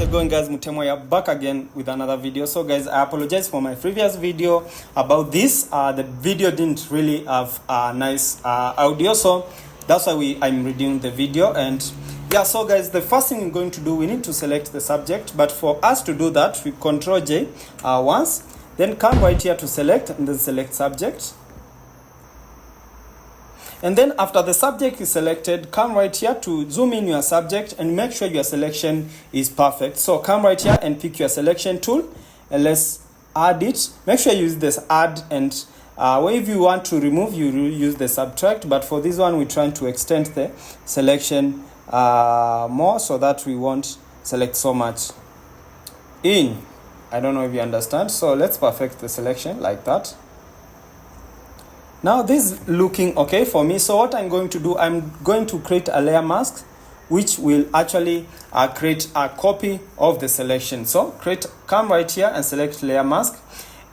it going, guys? Mutemoya back again with another video. So guys, I apologize for my previous video about this. The video didn't really have nice audio, so that's why I'm redoing the video. And yeah, so guys, the first thing we're going to do, we need to select the subject. But for us to do that, we Control J once, then come right here to select, and then select subject. And then after the subject is selected, come right here to zoom in your subject and make sure your selection is perfect. So come right here and pick your selection tool and let's add it. Make sure you use this add, and if you want to remove, you use the subtract. But for this one, we're trying to extend the selection more so that we won't select so much in. I don't know if you understand. So let's perfect the selection like that. Now this is looking okay for me. So what I'm going to do, I'm going to create a layer mask which will actually create a copy of the selection. So come right here and select layer mask.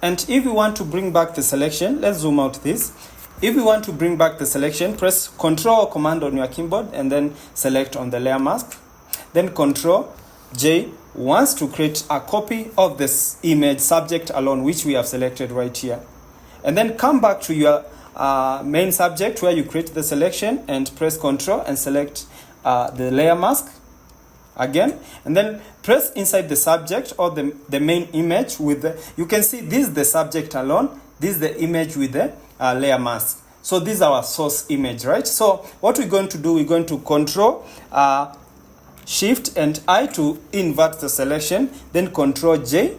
And if you want to bring back the selection, let's zoom out this. If you want to bring back the selection, press Control or Command on your keyboard and then select on the layer mask. Then Control J once to create a copy of this image subject alone, which we have selected right here. And then come back to your main subject where you create the selection and press Control and select the layer mask again, and then press inside the subject or the main image with the, you can see this is the subject alone, this is the image with the layer mask. So this is our source image, right? So what we're going to do, we're going to Control Shift and I to invert the selection, then Control J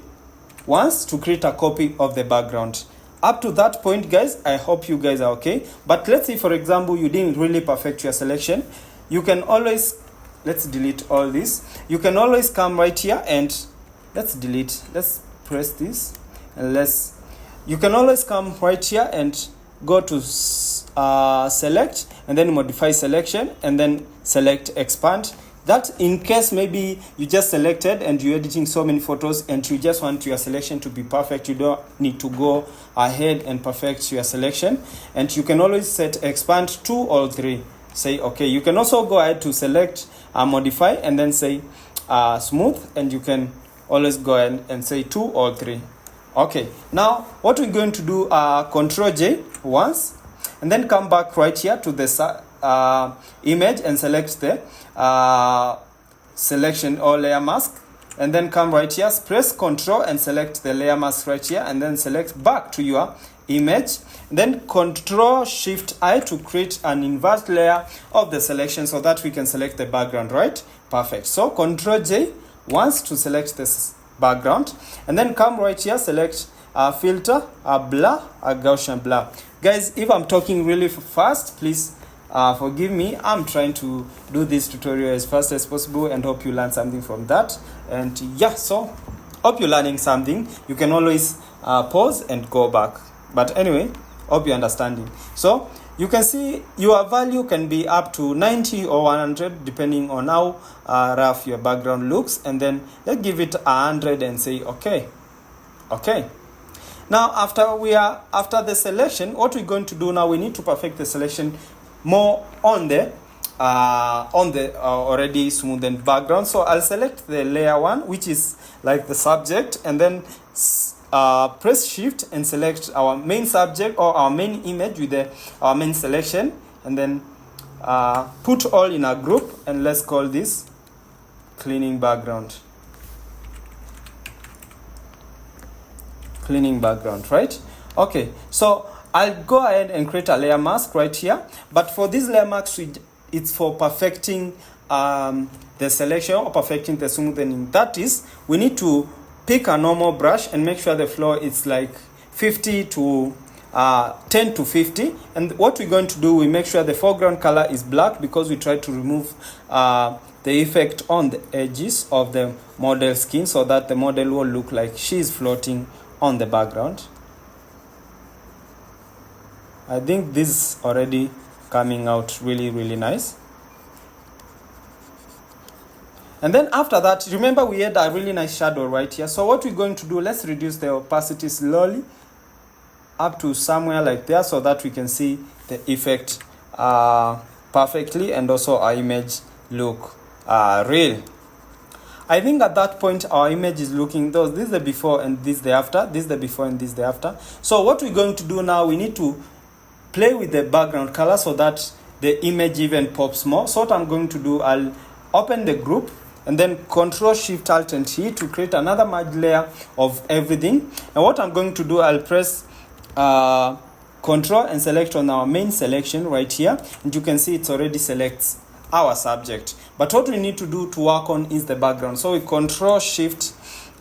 once to create a copy of the background. Up to that point, guys, I hope you guys are okay. But let's say, for example, you didn't really perfect your selection. You can always, let's delete all this. You can always come right here and let's delete. Let's press this and you can always come right here and go to select and then modify selection and then select expand. That in case maybe you just selected and you're editing so many photos and you just want your selection to be perfect, you don't need to go ahead and perfect your selection. And you can always set expand 2 or 3. Say okay. You can also go ahead to select modify and then say smooth, and you can always go ahead and say 2 or 3. Okay, now what we're going to do, Control J once and then come back right here to the image and select the selection or layer mask, and then come right here, press Control and select the layer mask right here, and then select back to your image, then Control Shift I to create an invert layer of the selection so that we can select the background, right? Perfect. So Control J once to select this background, and then come right here, select filter, blur, Gaussian blur. Guys, if I'm talking really fast, please forgive me. I'm trying to do this tutorial as fast as possible and hope you learn something from that. And yeah, so hope you're learning something. You can always pause and go back. But anyway, hope you're understanding. So you can see your value can be up to 90 or 100 depending on how rough your background looks. And then let's give it 100 and say okay. Okay. Now after the selection, what we're going to do now, we need to perfect the selection more on the already smoothened background. So I'll select the layer 1, which is like the subject, and then press Shift and select our main subject or our main image with our main selection, and then put all in a group, and let's call this cleaning background. Cleaning background, right? Okay, so I'll go ahead and create a layer mask right here. But for this layer mask, it's for perfecting the selection or perfecting the smoothing. That is, we need to pick a normal brush and make sure the flow is like 50 to 10 to 50. And what we're going to do, we make sure the foreground color is black because we try to remove the effect on the edges of the model skin so that the model will look like she's floating on the background. I think this is already coming out really, really nice. And then after that, remember we had a really nice shadow right here. So what we're going to do, let's reduce the opacity slowly up to somewhere like there so that we can see the effect perfectly and also our image look real. I think at that point our image is looking, though this is the before and this is the after, this is the before and this is the after. So what we're going to do now, we need to play with the background color so that the image even pops more. So what I'm going to do, I'll open the group and then Control Shift Alt and T to create another merge layer of everything. And what I'm going to do, I'll press Control and select on our main selection right here, and you can see it's already selects our subject. But what we need to do to work on is the background. So we Control Shift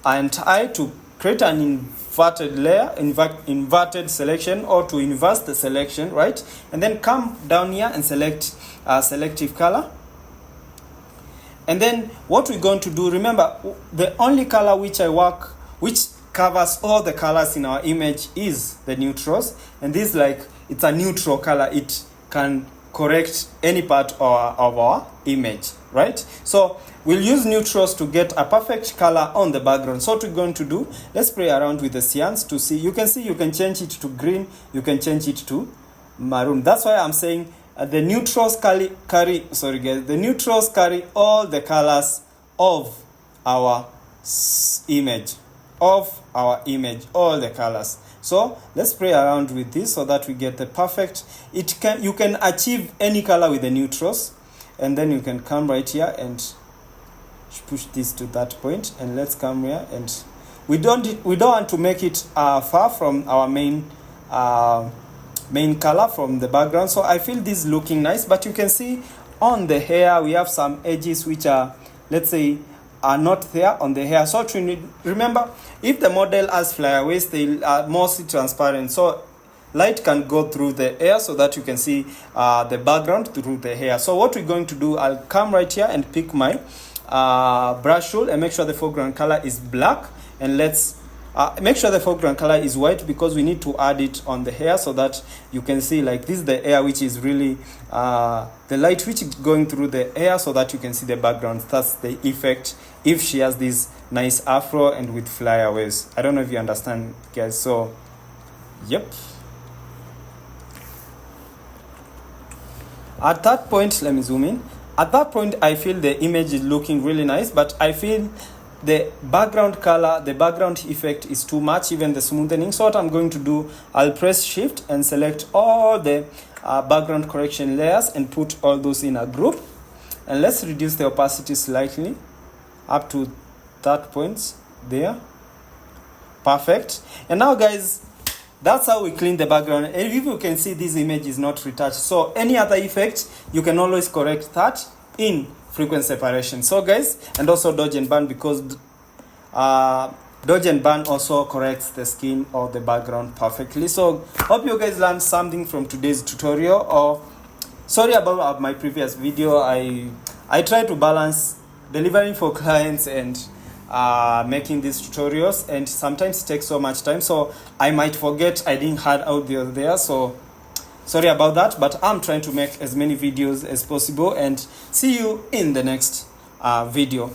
and I to create an inverted layer, inverted selection, or to inverse the selection, right? And then come down here and select selective color. And then what we're going to do, remember, the only color which which covers all the colors in our image is the neutrals. And this, like, it's a neutral color. It can correct any part of our image, right? So we'll use neutrals to get a perfect color on the background. So what we're going to do, let's play around with the cyans to see. You can see you can change it to green, you can change it to maroon. That's why I'm saying the neutrals carry the neutrals carry all the colors of our image, all the colors. So let's play around with this so that we get the perfect. You can achieve any color with the neutrals, and then you can come right here and push this to that point, and let's come here, and we don't want to make it far from our main color from the background. So I feel this looking nice, but you can see on the hair we have some edges which are, let's say, are not there on the hair. So to remember, if the model has flyaways, they are mostly transparent, so light can go through the hair so that you can see the background through the hair. So what we're going to do, I'll come right here and pick my brush tool and make sure the foreground color is black, and let's make sure the foreground color is white, because we need to add it on the hair so that you can see, like, this is the hair which is really the light which is going through the hair so that you can see the background. That's the effect if she has this nice afro and with flyaways. I don't know if you understand, guys. So yep, at that point, let me zoom in. At that point, I feel the image is looking really nice, but I feel the background color, the background effect is too much, even the smoothing. So what I'm going to do, I'll press Shift and select all the background correction layers and put all those in a group. And let's reduce the opacity slightly up to that point there. Perfect. And now, guys, that's how we clean the background. And if you can see, this image is not retouched. So any other effect, you can always correct that in frequency separation. So guys, and also dodge and burn, because dodge and burn also corrects the skin or the background perfectly. So hope you guys learned something from today's tutorial. Or sorry about my previous video. I try to balance delivering for clients and making these tutorials, and sometimes it takes so much time, so I might forget I didn't add audio there. So sorry about that, but I'm trying to make as many videos as possible, and see you in the next video.